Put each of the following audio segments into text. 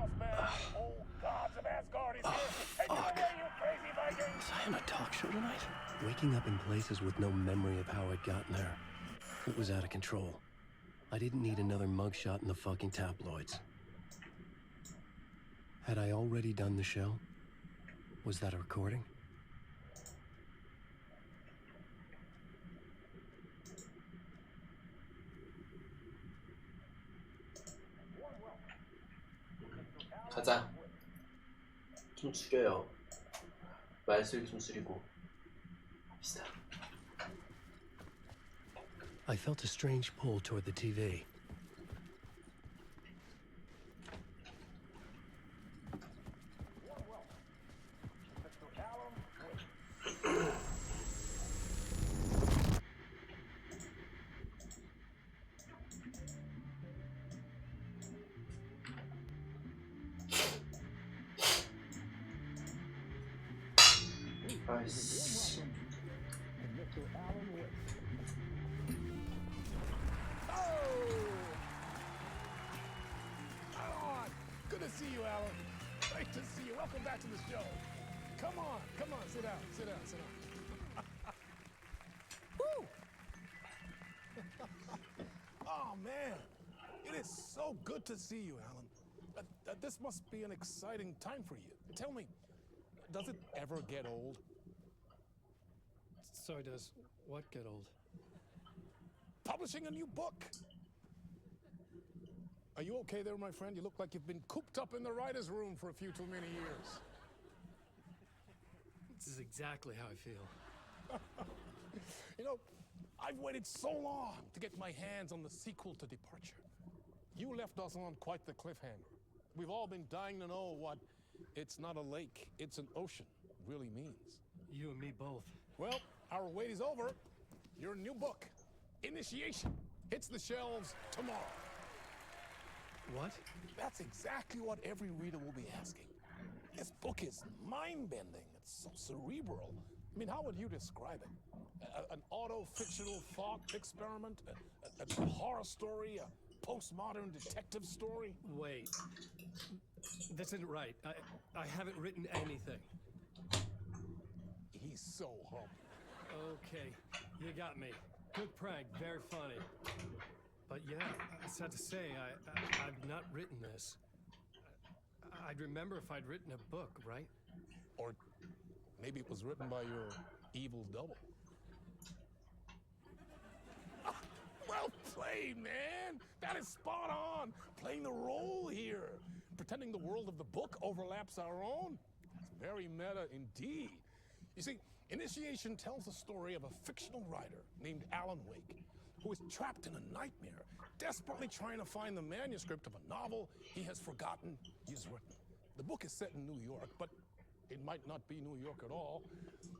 Was I on a talk show tonight? Waking up in places with no memory of how I'd gotten there. It was out of control. I didn't need another mugshot in the fucking tabloids. Had I already done the show? Was that a recording? 가자. 좀 줄여요. 말수를 좀 줄이고 합시다. I felt a strange pull toward the TV. 아이씨. Good to see you, Alan. Great to see you. Welcome back to the show. Come on, sit down. Woo! Oh, man. It is so good to see you, Alan. This must be an exciting time for you. Tell me, does it ever get old? So does what get old? Publishing a new book. Are you okay there, my friend? You look like you've been cooped up in the writer's room for a few too many years. This is exactly how I feel. You know, I've waited so long to get my hands on the sequel to Departure. You left us on quite the cliffhanger. We've all been dying to know what "it's not a lake, it's an ocean" really means. You and me both. Well, our wait is over. Your new book, Initiation, hits the shelves tomorrow. What? That's exactly what every reader will be asking. This book is mind-bending. It's so cerebral. I mean, how would you describe it? An auto-fictional thought experiment? A horror story? A postmodern detective story? Wait. This isn't right. I haven't written anything. He's so humble. Okay, you got me. Good prank, very funny. But yeah, it's sad to say, I've not written this. I'd remember if I'd written a book, right? Or maybe it was written by your evil double. Well played, man! That is spot on! Playing the role here. Pretending the world of the book overlaps our own. It's very meta indeed. You see, Initiation tells the story of a fictional writer named Alan Wake, who is trapped in a nightmare, desperately trying to find the manuscript of a novel he has forgotten he's written. The book is set in New York, but it might not be New York at all.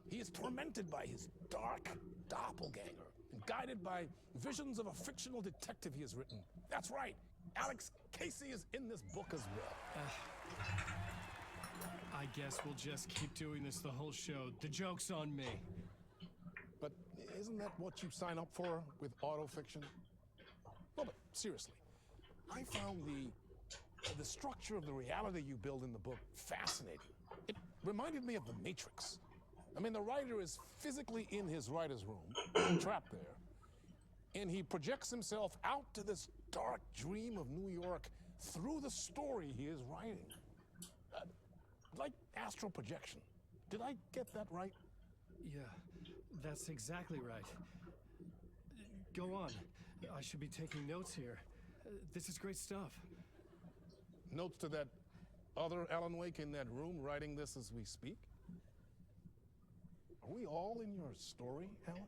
He is tormented by his dark doppelganger and guided by visions of a fictional detective he has written. That's right, Alex Casey is in this book as well. I guess we'll just keep doing this the whole show. The joke's on me. But isn't that what you sign up for with autofiction? No, but seriously, I found the structure of the reality you build in the book fascinating. It reminded me of The Matrix. I mean, the writer is physically in his writer's room, trapped there, and he projects himself out to this dark dream of New York through the story he is writing. Like astral projection. Did I get that right? Yeah, that's exactly right. Go on. I should be taking notes here. This is great stuff. Notes to that other Alan Wake in that room writing this as we speak? Are we all in your story, Alan?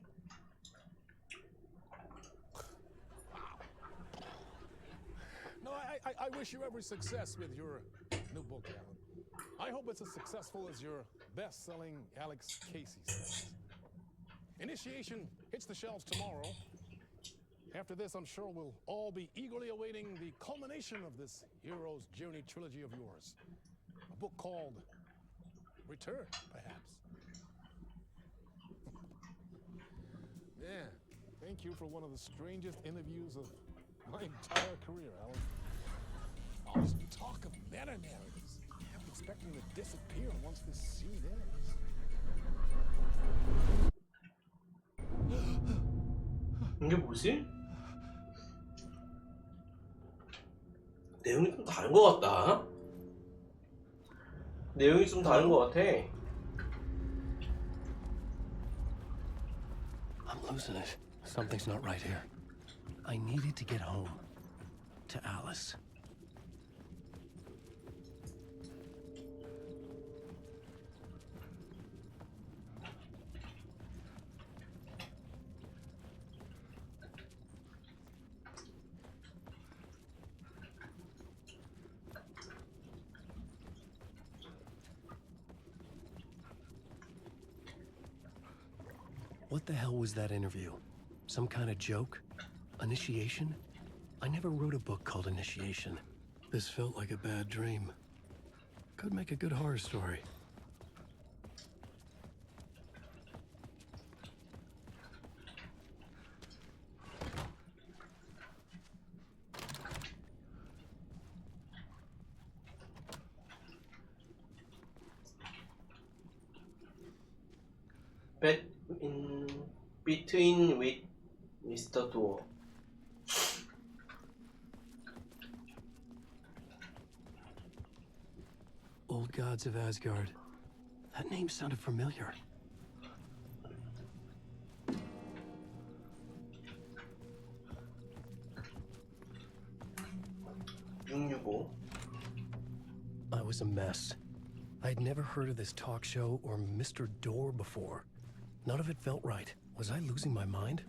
Wow. No, I wish you every success with your new book, Alan. I hope it's as successful as your best-selling Alex Casey says. Initiation hits the shelves tomorrow. After this, I'm sure we'll all be eagerly awaiting the culmination of this hero's journey trilogy of yours. A book called Return, perhaps. Yeah, thank you for one of the strangest interviews of my entire career, Alan. All this talk of meta mercenaries. I'm expecting to disappear once this scene ends. 이게 뭐지? 내용이 좀 다른 것 같다. 내용이 좀 다른 것 같아. I'm losing it. Something's not right here. I needed to get home. To Alice. What the hell was that interview? Some kind of joke? Initiation? I never wrote a book called Initiation. This felt like a bad dream. Could make a good horror story. Between with Mr. Door. Old Gods of Asgard. That name sounded familiar. I was a mess. I'd never heard of this talk show or Mr. Door before. None of it felt right. Was I losing my mind?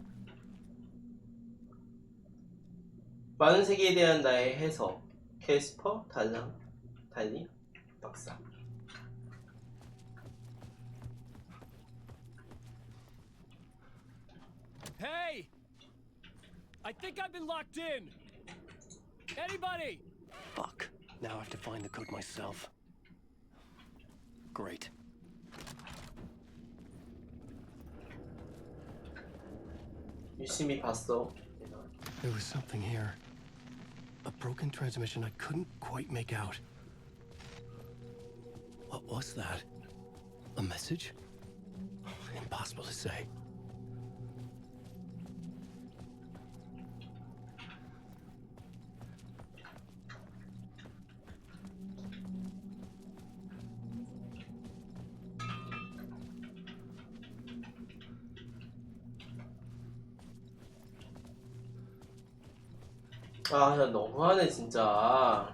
많은 세계에 대한 나의 해석. 캐스퍼 달리 박사. Hey! I think I've been locked in. Anybody? Fuck. Now I have to find the code myself. Great. 유심히 봤어. There was something here. A broken transmission I couldn't quite make out. What was that? A message? Impossible to say. 아, 야, 너무하네 진짜.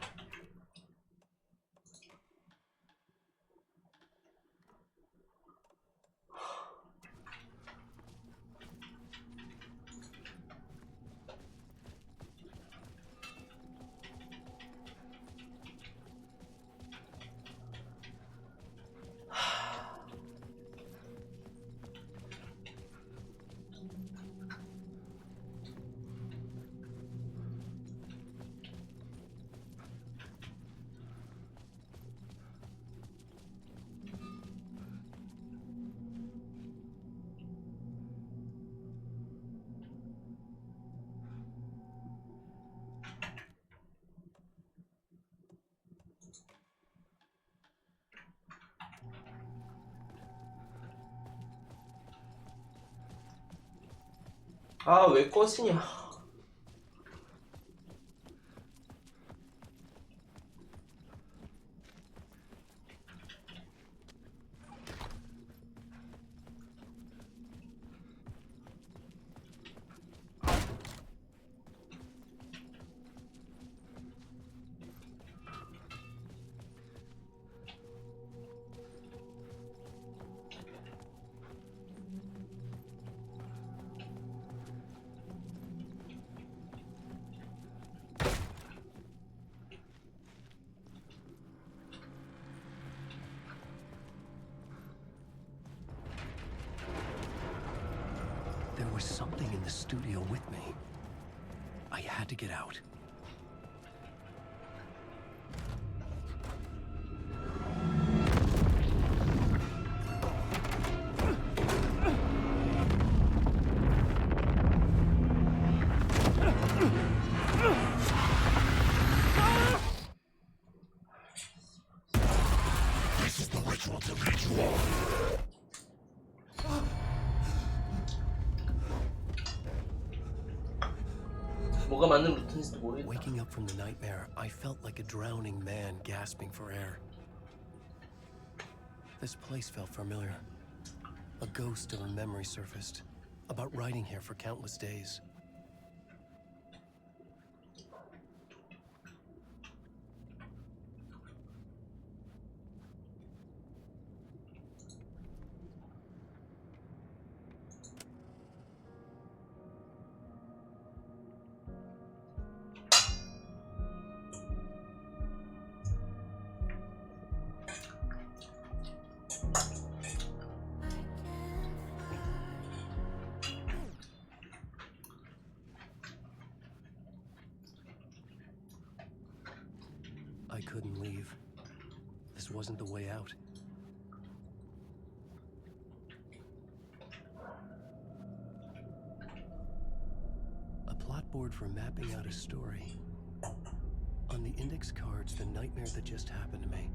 아, 왜 꺼지냐. There was something in the studio with me. I had to get out. 뭐가 맞는 루트인지도 모르겠다. Waking up from the nightmare, I felt like a drowning man gasping for air. This place felt familiar. A ghost of a memory surfaced, about riding here for countless days. I couldn't leave. This wasn't the way out. A plot board for mapping out a story. On the index cards, the nightmare that just happened to me.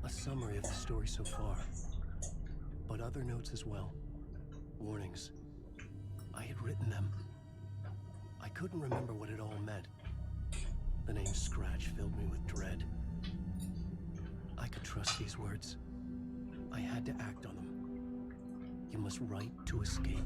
A summary of the story so far. But other notes as well. Warnings. I had written them. I couldn't remember what it all meant. The name Scratch filled me with dread. I could trust these words. I had to act on them. You must write to escape.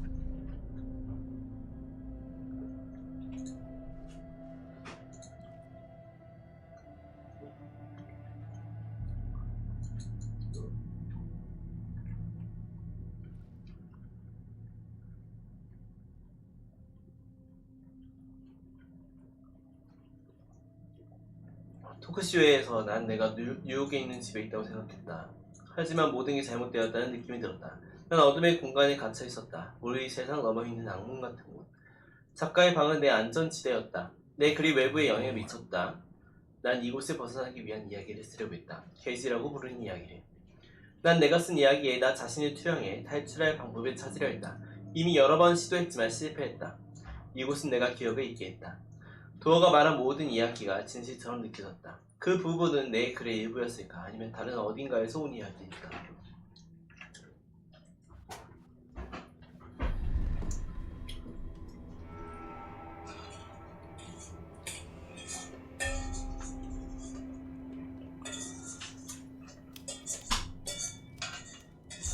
토크쇼에서 난 내가 뉴욕에 있는 집에 있다고 생각했다. 하지만 모든 게 잘못되었다는 느낌이 들었다. 난 어둠의 공간에 갇혀 있었다. 우리 세상 넘어 있는 악몽 같은 곳. 작가의 방은 내 안전지대였다. 내 글이 외부에 영향을 미쳤다. 난 이곳을 벗어나기 위한 이야기를 쓰려고 했다. 게이지라고 부르는 이야기를. 난 내가 쓴 이야기에 나 자신을 투영해 탈출할 방법을 찾으려 했다. 이미 여러 번 시도했지만 실패했다. 이곳은 내가 기억에 있게 했다. 도어가 말한 모든 이야기가 진실처럼 느껴졌다. 그 부분은 내 글의 일부였을까? 아니면 다른 어딘가에서 온 이야기일까?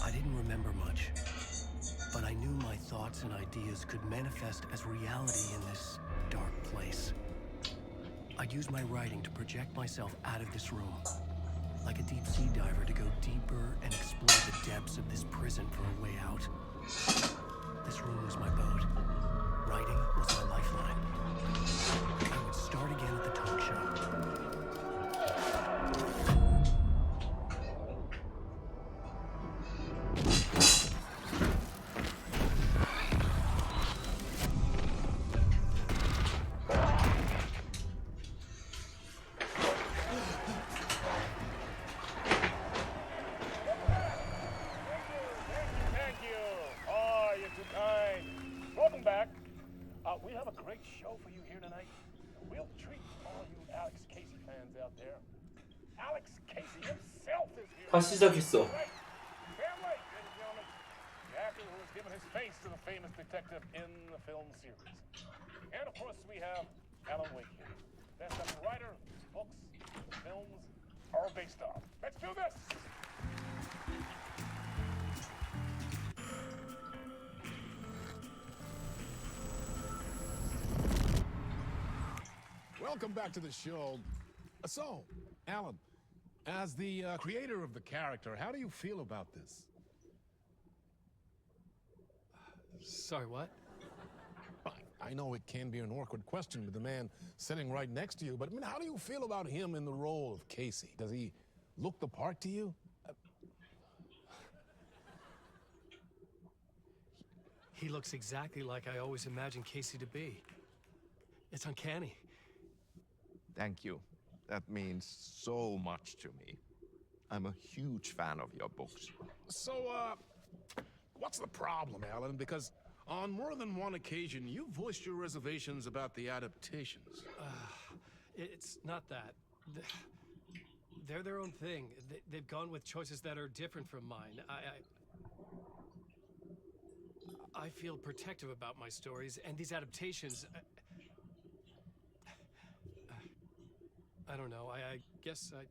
I didn't remember much, but I knew my thoughts and ideas could manifest as reality in this dark place. I'd use my writing to project myself out of this room, like a deep sea diver to go deeper and explore the depths of this prison for a way out. This room was my boat. Writing was my lifeline. I would start again at the talk show. We have a great show for you here tonight. We'll treat all you Alex Casey fans out there. Alex Casey himself is here. 다 시작했어. Right. Family, ladies and gentlemen. The actor who has given his face to the famous detective in the film series. And of course we have 앨런웨이크2. That's the writer, books, films are based on. Let's do this! Welcome back to the show. So, Alan, as the creator of the character, how do you feel about this? Sorry, what? I know it can be an awkward question with the man sitting right next to you, but I mean, how do you feel about him in the role of Casey? Does he look the part to you? He looks exactly like I always imagined Casey to be. It's uncanny. Thank you. That means so much to me. I'm a huge fan of your books. So, what's the problem, Alan? Because on more than one occasion, you voiced your reservations about the adaptations. It's not that. they're their own thing. They've gone with choices that are different from mine. I feel protective about my stories, and these adaptations... I don't know. I guess I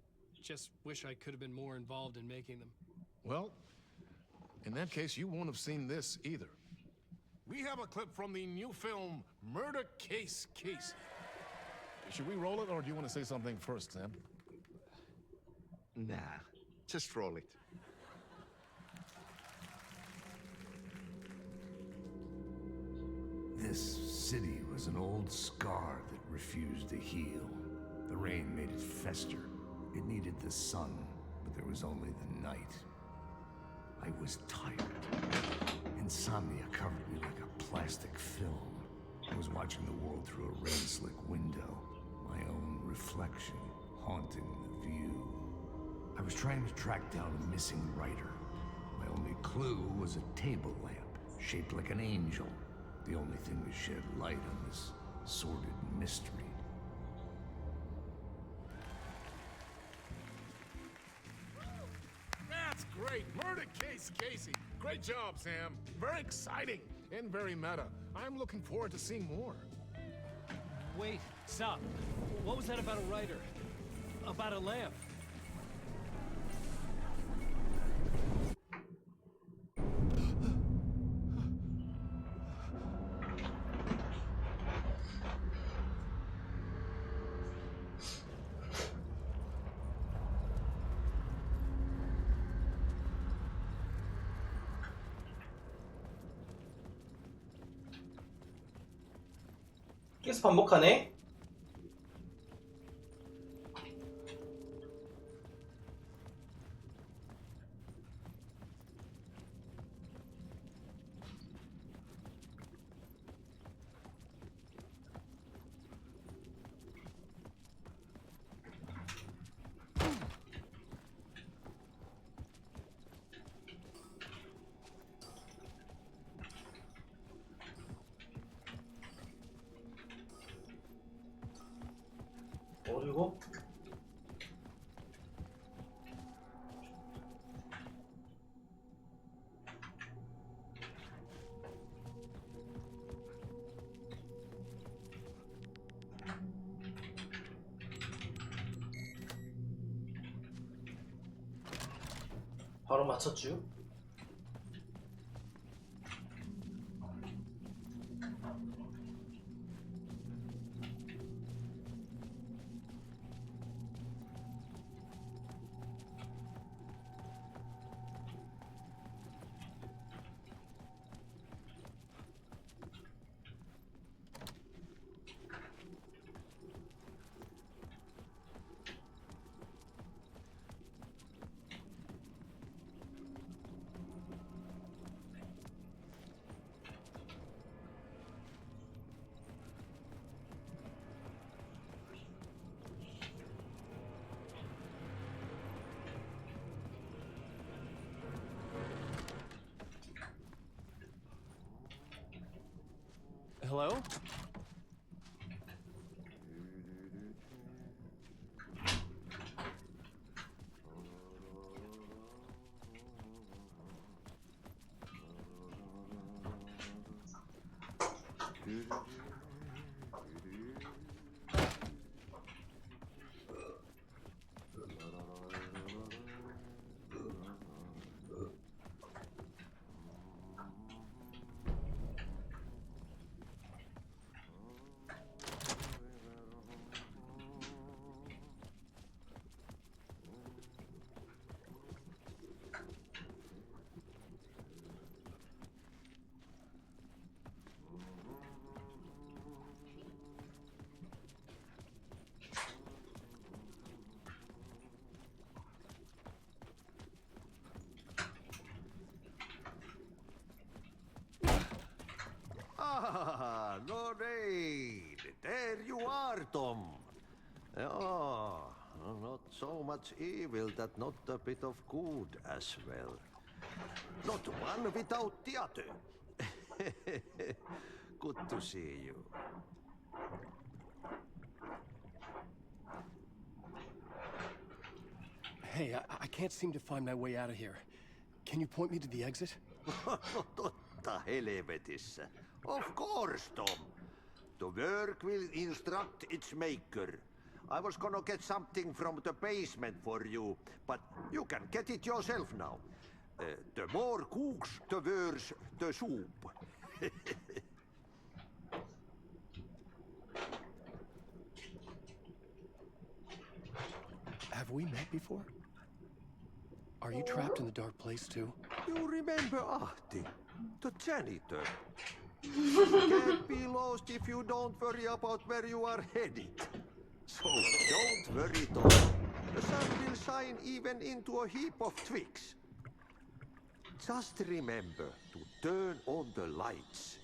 just wish I could have been more involved in making them. Well, in that case, you won't have seen this either. We have a clip from the new film, Murder Case Casey. Should we roll it, or do you want to say something first, Sam? Nah, just roll it. This city was an old scar that refused to heal. The rain made it fester. It needed the sun, but there was only the night. I was tired. Insomnia covered me like a plastic film. I was watching the world through a rain-slick window, my own reflection haunting the view. I was trying to track down a missing writer. My only clue was a table lamp, shaped like an angel. The only thing to shed light on this sordid mystery. That's great! Murder Case Casey! Great job, Sam. Very exciting and very meta. I'm looking forward to seeing more. Wait, stop. What was that about a writer? About a lamp? 계속 반복하네? 그리고 바로 맞췄죠? Hello? Ah, Lorraine! There you are, Tom. Oh, not so much evil that not a bit of good as well. Not one without the other. Good to see you. Hey, I can't seem to find my way out of here. Can you point me to the exit? Totta helvetissä. Of course, Tom. The work will instruct its maker. I was gonna get something from the basement for you, but you can get it yourself now. The more cooks, the worse the soup. Have we met before? Are you trapped in the dark place too? You remember Ahti, the janitor? You can't be lost if you don't worry about where you are headed. So don't worry, Tom. The sun will shine even into a heap of twigs. Just remember to turn on the lights.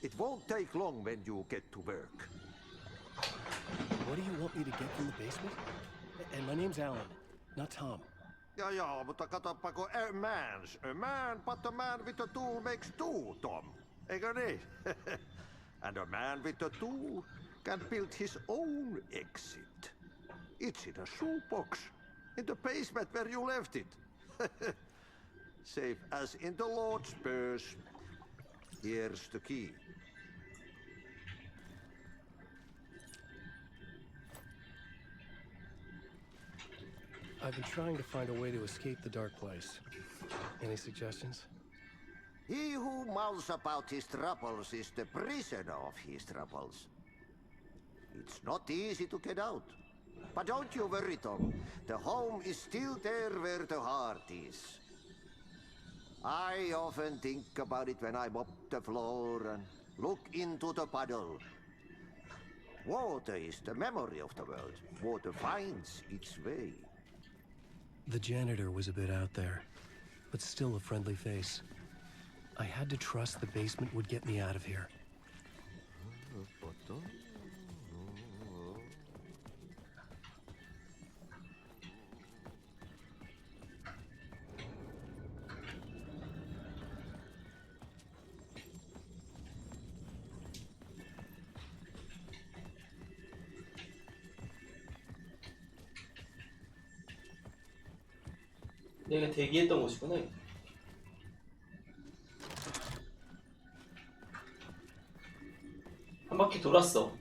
It won't take long when you get to work. What do you want me to get from the basement? And my name's Alan, not Tom. Ja, mutta katsopako a man, but a man with a tool makes two, Tom. Eikö niin? And a man with a tool can build his own exit. It's in a shoebox, in the basement where you left it. Safe as in the Lord's purse. Here's the key. I've been trying to find a way to escape the dark place. Any suggestions? He who mouths about his troubles is the prisoner of his troubles. It's not easy to get out. But don't you worry, Tom. The home is still there where the heart is. I often think about it when I mop the floor and look into the puddle. Water is the memory of the world. Water finds its way. The janitor was a bit out there, but still a friendly face. I had to trust the basement would get me out of here. 내가 대기했던 곳이구나. 이거. 한 바퀴 돌았어.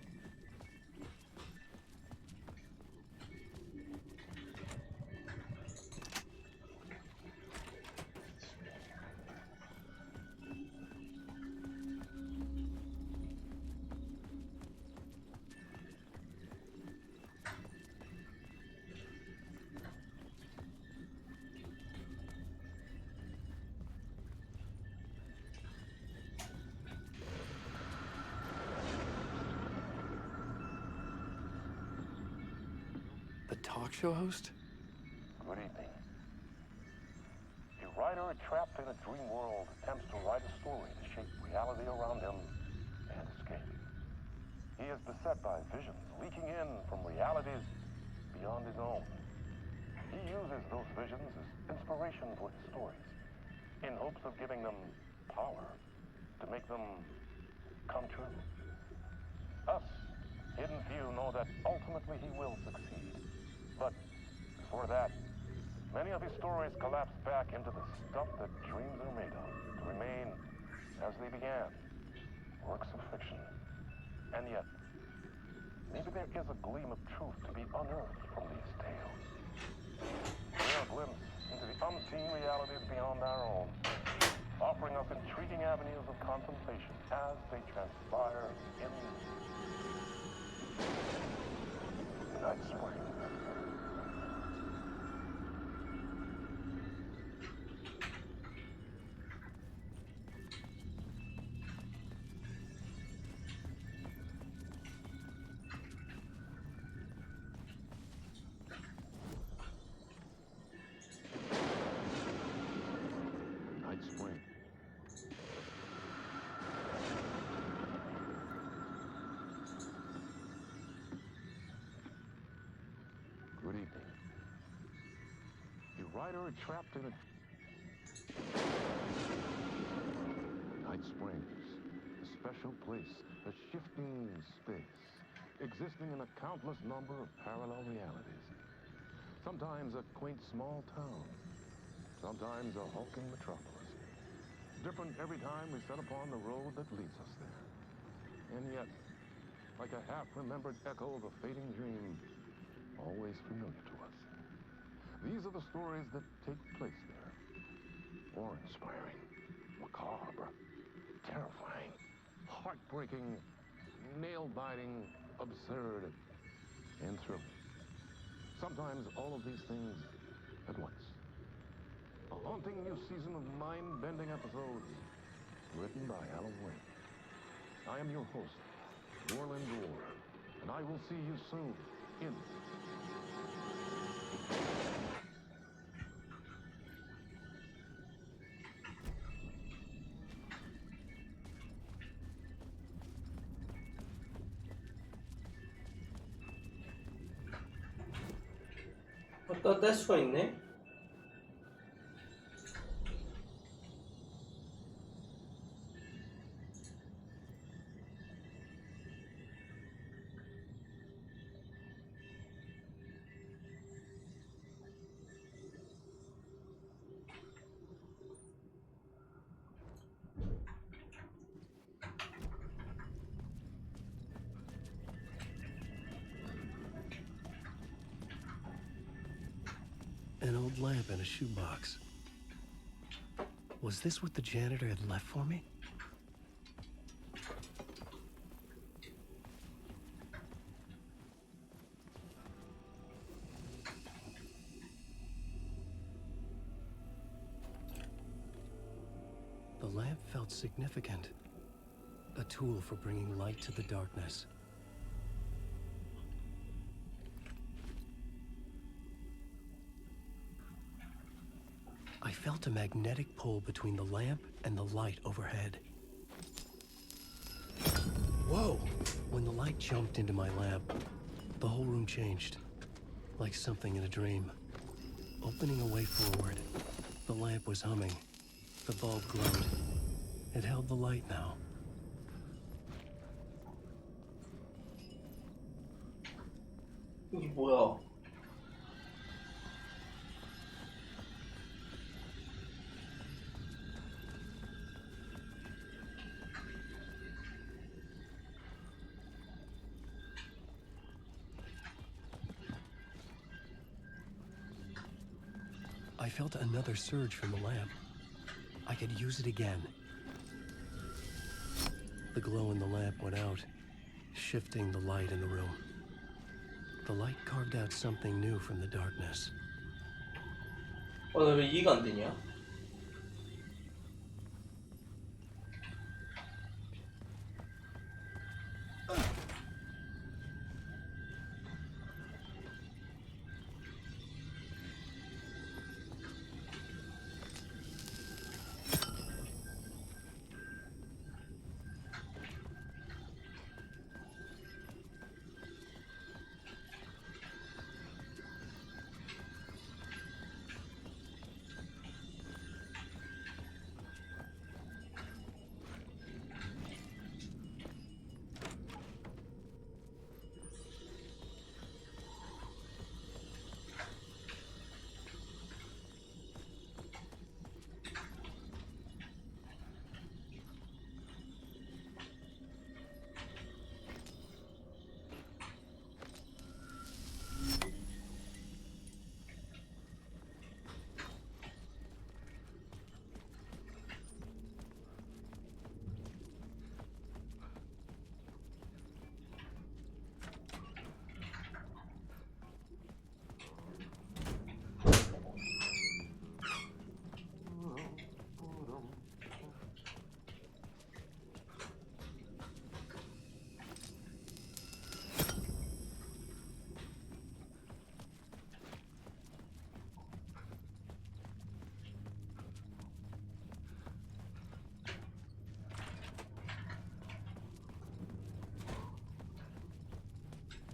The talk show host? Good evening. A writer trapped in a dream world attempts to write a story to shape reality around him and escape. He is beset by visions leaking in from realities beyond his own. He uses those visions as inspiration for his stories, in hopes of giving them power to make them come true. Us, hidden few, know that ultimately he will succeed. But before that, many of his stories collapse back into the stuff that dreams are made of, to remain as they began, works of fiction. And yet, maybe there is a gleam of truth to be unearthed from these tales. A rare glimpse into the unseen realities beyond our own, offering us intriguing avenues of contemplation as they transpire in the night spring. Night spring. Good evening. A writer trapped in a night springs, a special place, a shifting space, existing in a countless number of parallel realities. Sometimes a quaint small town. Sometimes a hulking metropolis. Different every time we set upon the road that leads us there. And yet, like a half-remembered echo of a fading dream, always familiar to us. These are the stories that take place there. Awe-inspiring, macabre, terrifying, heartbreaking, nail-biting, absurd, and thrilling. Sometimes all of these things at once. A haunting new season of mind-bending episodes written by Alan Wake. I am your host, Warland Gore, and I will see you soon in... 뗄 수가 있네? An old lamp in a shoebox. Was this what the janitor had left for me? The lamp felt significant. A tool for bringing light to the darkness. I felt a magnetic pull between the lamp and the light overhead. Whoa! When the light jumped into my lamp, the whole room changed, like something in a dream. Opening a way forward, the lamp was humming. The bulb glowed. It held the light now. 이게 뭐야? I felt another surge from the lamp. I could use it again. The glow in the lamp went out, shifting the light in the room. The light carved out something new from the darkness. 나 왜 이해가 안 되냐?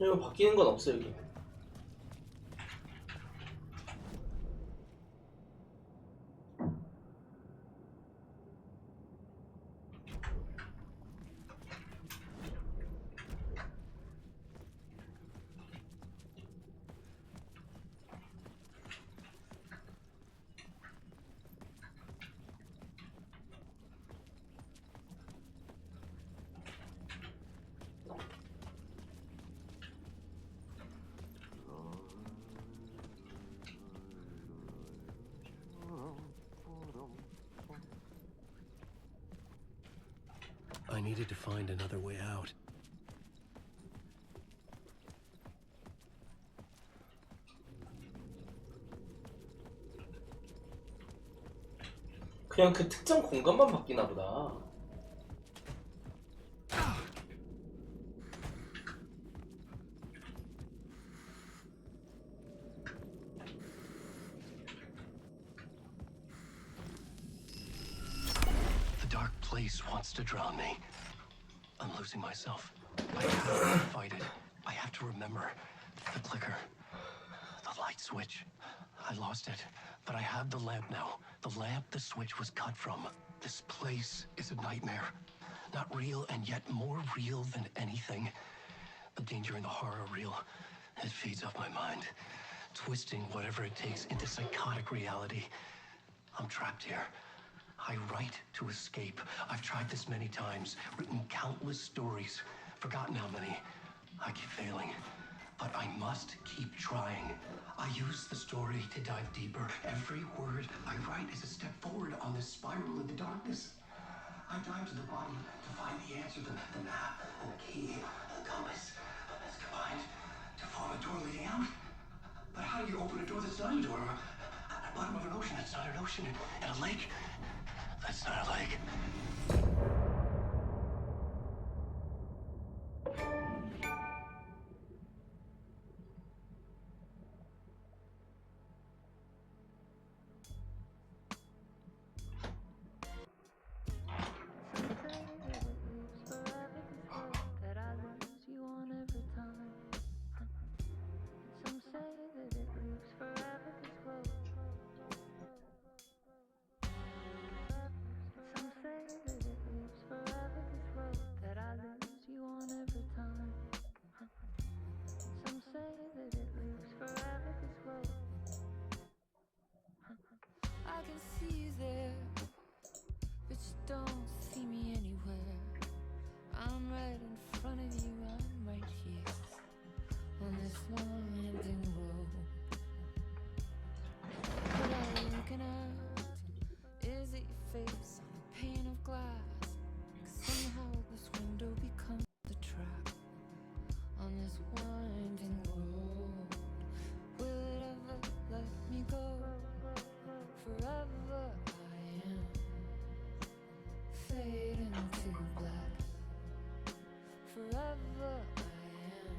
이거 바뀌는 건 없어 여기. needed to find another way out. 그냥 그 특정 공간만 바뀌나 보다. The dark place wants to drown me. I'm losing myself. I have to fight it. I have to remember the clicker, the light switch. I lost it, but I have the lamp now. The lamp the switch was cut from. This place is a nightmare. Not real, and yet more real than anything. The danger and the horror are real. It feeds off my mind, twisting whatever it takes into psychotic reality. I'm trapped here. I write to escape. I've tried this many times, written countless stories, forgotten how many. I keep failing, but I must keep trying. I use the story to dive deeper. Every word I write is a step forward on this spiral in the darkness. I dive to the bottom to find the answer, the map, and the key, the compass. It's combined to form a door leading out. But how do you open a door that's not a door? At the bottom of an ocean that's not an ocean, and a lake that's not a lake. I can see you there, but you don't see me anywhere. I'm right in front of you, I'm right here, on this winding road. What are you looking at? Is it your face on a pane of glass? 'Cause somehow this window becomes a trap, on this winding road. Will it ever let me go? Forever I am fading to black. Forever I am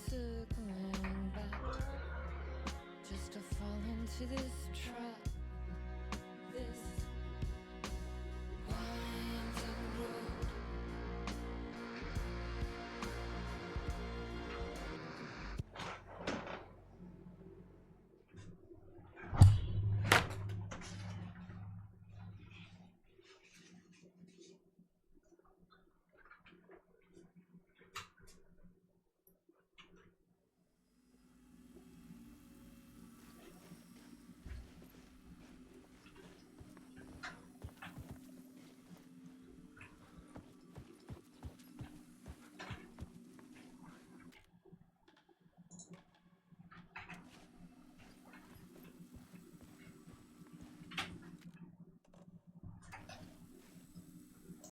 circling back, just to fall into this